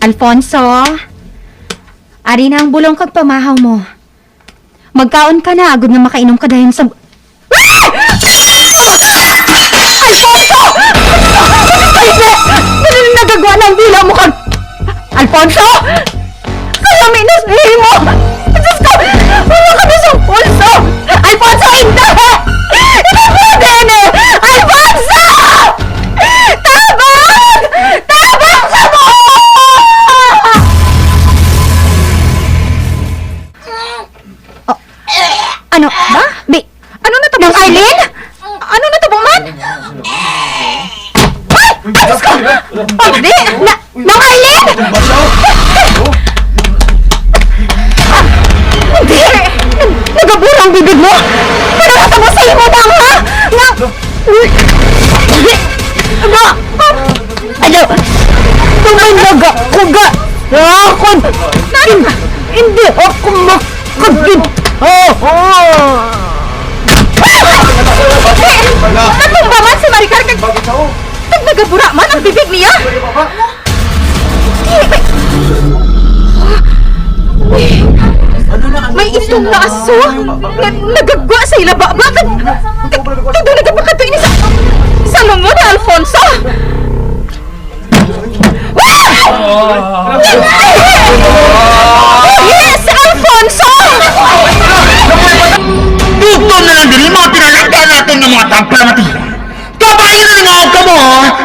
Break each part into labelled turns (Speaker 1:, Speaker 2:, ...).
Speaker 1: Alfonso, ari na ang bulong kag pamahaw mo. Magkaon ka na, agad na makainom ka dahil sa... Alfonso! Ay, nagagawa ng dila mo kag... Alfonso! Kalami na sa mo! Diyos ko! Wala ka na sa pulso! Alfonso, hindi! Hindi mo din eh! Alfonso! Tabang! Tabang sa mo! Oh, ano ba? Ano na tabang, Arlene? Ano na tabang man? Ay! Diyos ko! Pagdi! Nang Arlene! Hindi! Nagabura ang bibig mo! Panalata mo sa imo lang, ha? Nga... Nga... Ano? Tumandaga! Kuga! Nakakon! Hindi ako makagid! Natumba man si Maricar kag... Nagabura man ang bibig niya! May itong na aso! Nagagwa sa ilaba! Bakit? Kadulag ka pa kato ini sa lungon, Alfonso! Yes, Alfonso!
Speaker 2: Dito na lang din mga pinalagda natin ng mga tagplamati. Kabayan na nga ka mo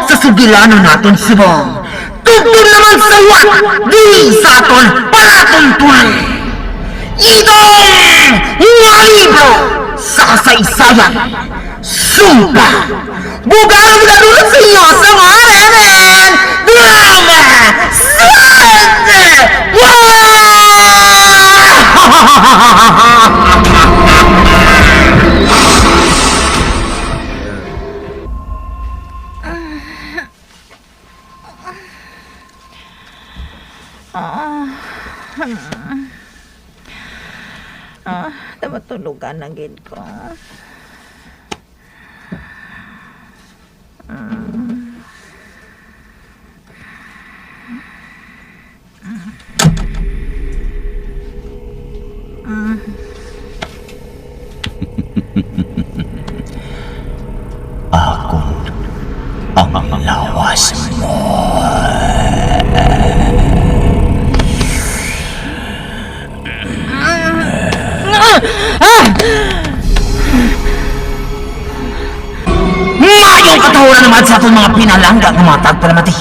Speaker 2: sa sugilano natin si Bong. Tugtong naman sa wat, di sa aton palatuntunan. Itom! Nga libro sa kasaysayan. Sumpa! Bugarang na doon sa inyo sa mga remen! Drama! Sante!
Speaker 1: Matulugan na gid ko.
Speaker 2: Ako ang lawas mo. Mayong katahuran naman sa aton mga pinalangga ng mga tagpalamati.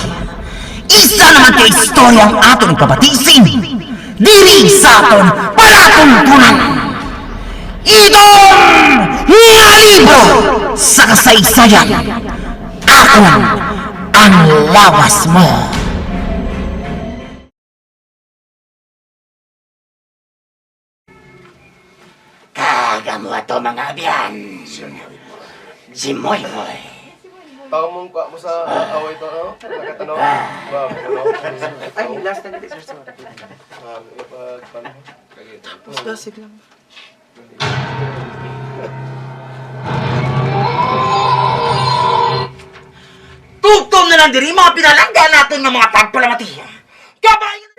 Speaker 2: Isa naman kay istorya ang aton ipabatisin. Diri sa aton palatuntunan. Itom nga libro sa kasaysayan. Ako ang lawas mo. Kagamo ato mga abyan. Si Moy Moy.
Speaker 3: Tao mong kwa mo sa away to, no? Nakatanong?
Speaker 4: Ay, last na dito, sir. Dasig lang.
Speaker 2: Tugtong na lang diri mga pinalangga natin ng mga tagpalamati. Kabayan!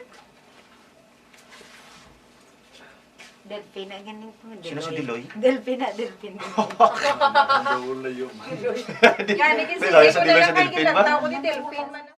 Speaker 1: Delpina, ganing po.
Speaker 4: Sino si Diloy?
Speaker 1: Delpina.
Speaker 3: Dawol na yun.
Speaker 1: Gani kasi
Speaker 4: Diloy,
Speaker 1: hindi
Speaker 4: sa
Speaker 1: ko
Speaker 4: Diloy
Speaker 1: na
Speaker 4: sa
Speaker 1: lang
Speaker 4: Delpin ba?
Speaker 1: kinanta ko ni Delpin man.